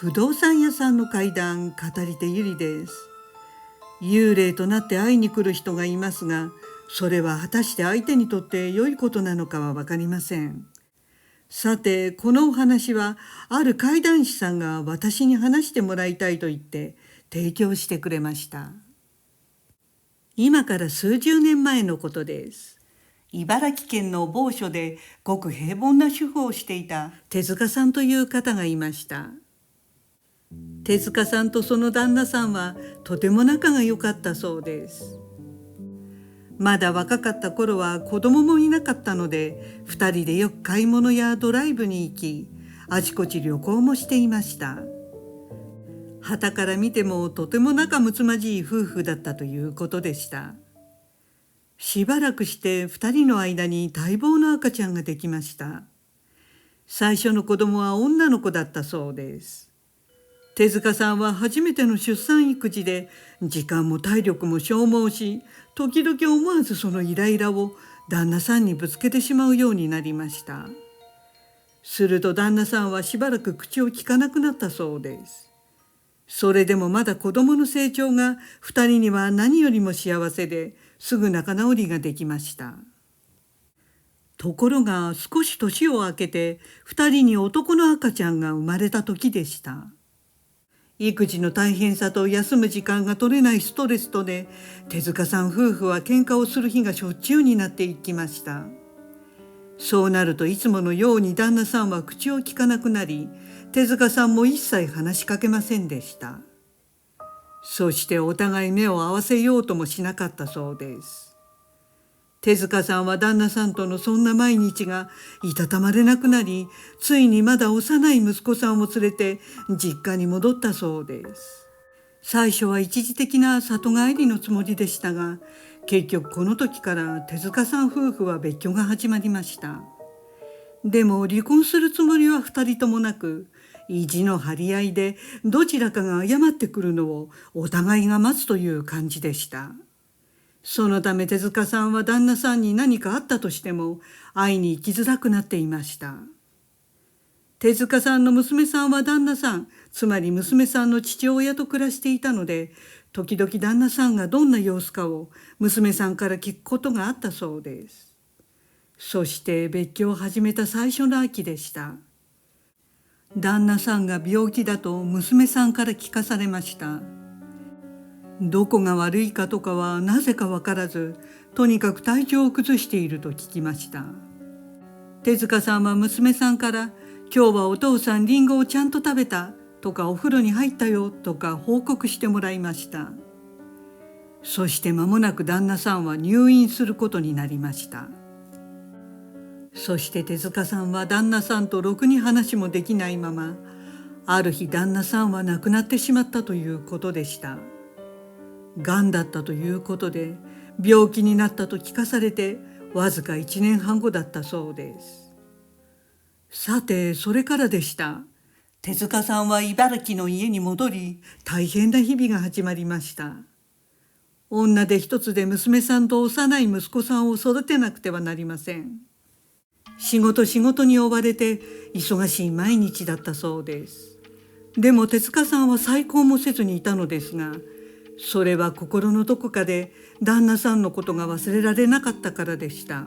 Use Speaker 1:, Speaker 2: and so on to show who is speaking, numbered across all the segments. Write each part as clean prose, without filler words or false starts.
Speaker 1: 不動産屋さんの怪談、語り手ゆりです。幽霊となって会いに来る人がいますが、それは果たして相手にとって良いことなのかは分かりません。さて、このお話はある怪談師さんが私に話してもらいたいと言って提供してくれました。今から数十年前のことです。茨城県の某所でごく平凡な主婦をしていた手塚さんという方がいました。手塚さんとその旦那さんはとても仲が良かったそうです。まだ若かった頃は子供もいなかったので、2人でよく買い物やドライブに行き、あちこち旅行もしていました。傍から見てもとても仲睦まじい夫婦だったということでした。しばらくして2人の間に待望の赤ちゃんができました。最初の子供は女の子だったそうです。手塚さんは初めての出産育児で時間も体力も消耗し、時々思わずそのイライラを旦那さんにぶつけてしまうようになりました。すると旦那さんはしばらく口を聞かなくなったそうです。それでもまだ子供の成長が2人には何よりも幸せで、すぐ仲直りができました。ところが少し年を明けて2人に男の赤ちゃんが生まれた時でした。育児の大変さと休む時間が取れないストレスとで、手塚さん夫婦は喧嘩をする日がしょっちゅうになっていきました。そうなるといつものように旦那さんは口を聞かなくなり、手塚さんも一切話しかけませんでした。そしてお互い目を合わせようともしなかったそうです。手塚さんは旦那さんとのそんな毎日がいたたまれなくなり、ついにまだ幼い息子さんを連れて実家に戻ったそうです。最初は一時的な里帰りのつもりでしたが、結局この時から手塚さん夫婦は別居が始まりました。でも離婚するつもりは2人ともなく、意地の張り合いでどちらかが謝ってくるのをお互いが待つという感じでした。そのため手塚さんは旦那さんに何かあったとしても会いに行きづらくなっていました。手塚さんの娘さんは旦那さん、つまり娘さんの父親と暮らしていたので、時々旦那さんがどんな様子かを娘さんから聞くことがあったそうです。そして別居を始めた最初の秋でした。旦那さんが病気だと娘さんから聞かされました。どこが悪いかとかはなぜか分からず、とにかく体調を崩していると聞きました。手塚さんは娘さんから、今日はお父さんリンゴをちゃんと食べたとかお風呂に入ったよとか報告してもらいました。そして間もなく旦那さんは入院することになりました。そして手塚さんは旦那さんとろくに話もできないまま、ある日旦那さんは亡くなってしまったということでした。がんだったということで、病気になったと聞かされてわずか1年半後だったそうです。さて、それからでした。手塚さんは茨城の家に戻り、大変な日々が始まりました。女手一つで娘さんと幼い息子さんを育てなくてはなりません。仕事に追われて忙しい毎日だったそうです。でも手塚さんは再婚もせずにいたのですが、それは心のどこかで旦那さんのことが忘れられなかったからでした。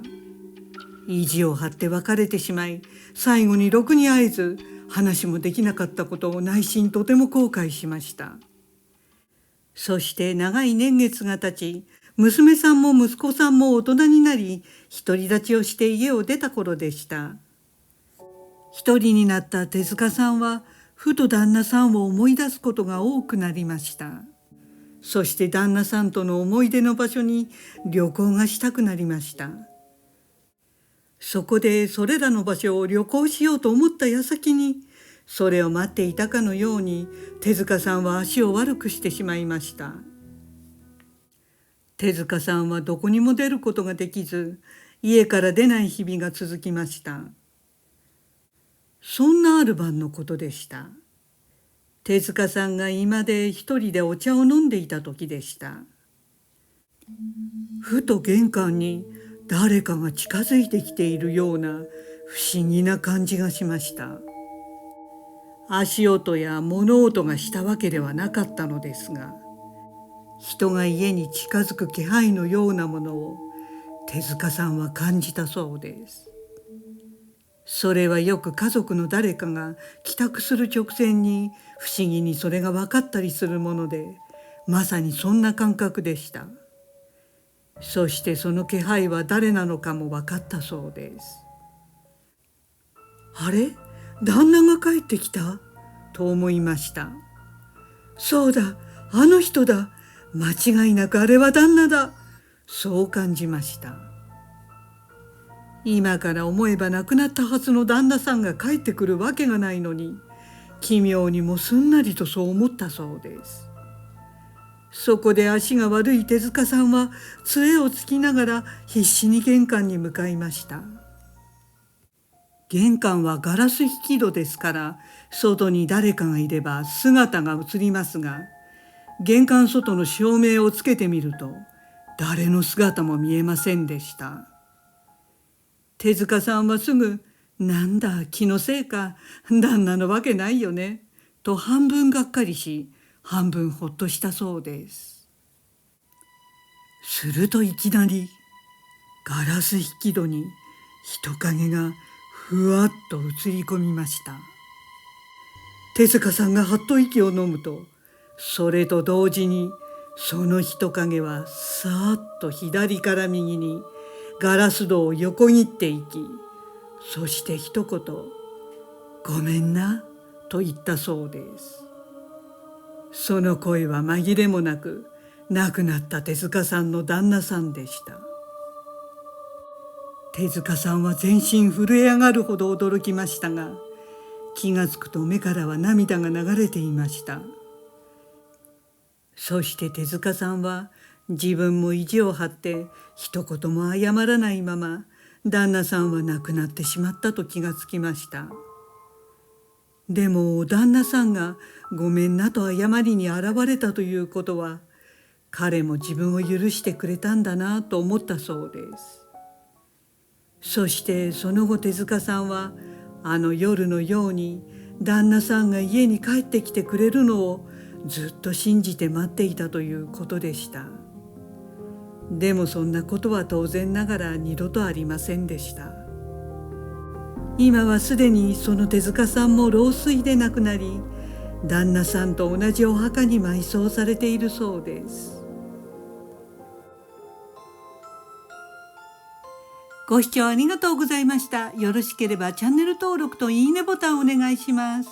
Speaker 1: 意地を張って別れてしまい、最後にろくに会えず話もできなかったことを内心とても後悔しました。そして長い年月が経ち、娘さんも息子さんも大人になり、独り立ちをして家を出た頃でした。一人になった手塚さんは、ふと旦那さんを思い出すことが多くなりました。そして旦那さんとの思い出の場所に旅行がしたくなりました。そこでそれらの場所を旅行しようと思った矢先に、それを待っていたかのように手塚さんは足を悪くしてしまいました。手塚さんはどこにも出ることができず、家から出ない日々が続きました。そんなある晩のことでした。手塚さんが居間で一人でお茶を飲んでいた時でした。ふと玄関に誰かが近づいてきているような不思議な感じがしました。足音や物音がしたわけではなかったのですが、人が家に近づく気配のようなものを手塚さんは感じたそうです。それはよく家族の誰かが帰宅する直前に不思議にそれが分かったりするもので、まさにそんな感覚でした。そしてその気配は誰なのかも分かったそうです。あれ、旦那が帰ってきたと思いました。そうだ、あの人だ、間違いなくあれは旦那だ、そう感じました。今から思えば亡くなったはずの旦那さんが帰ってくるわけがないのに、奇妙にもすんなりとそう思ったそうです。そこで足が悪い手塚さんは杖をつきながら必死に玄関に向かいました。玄関はガラス引き戸ですから、外に誰かがいれば姿が映りますが、玄関外の照明をつけてみると誰の姿も見えませんでした。手塚さんはすぐ「なんだ気のせいか、旦那のわけないよね」と半分がっかりし、半分ほっとしたそうです。するといきなりガラス引き戸に人影がふわっと映り込みました。手塚さんがはっと息を飲むと、それと同時にその人影はさーっと左から右にガラス戸を横切っていき、そして一言「ごめんな」と言ったそうです。その声は紛れもなく亡くなった手塚さんの旦那さんでした。手塚さんは全身震え上がるほど驚きましたが、気がつくと目からは涙が流れていました。そして手塚さんは自分も意地を張って一言も謝らないまま旦那さんは亡くなってしまったと気がつきました。でも旦那さんがごめんなと謝りに現れたということは、彼も自分を許してくれたんだなと思ったそうです。そしてその後手塚さんはあの夜のように旦那さんが家に帰ってきてくれるのをずっと信じて待っていたということでした。でもそんなことは当然ながら二度とありませんでした。今はすでにその手塚さんも老衰で亡くなり、旦那さんと同じお墓に埋葬されているそうです。ご視聴ありがとうございました。よろしければチャンネル登録といいねボタンをお願いします。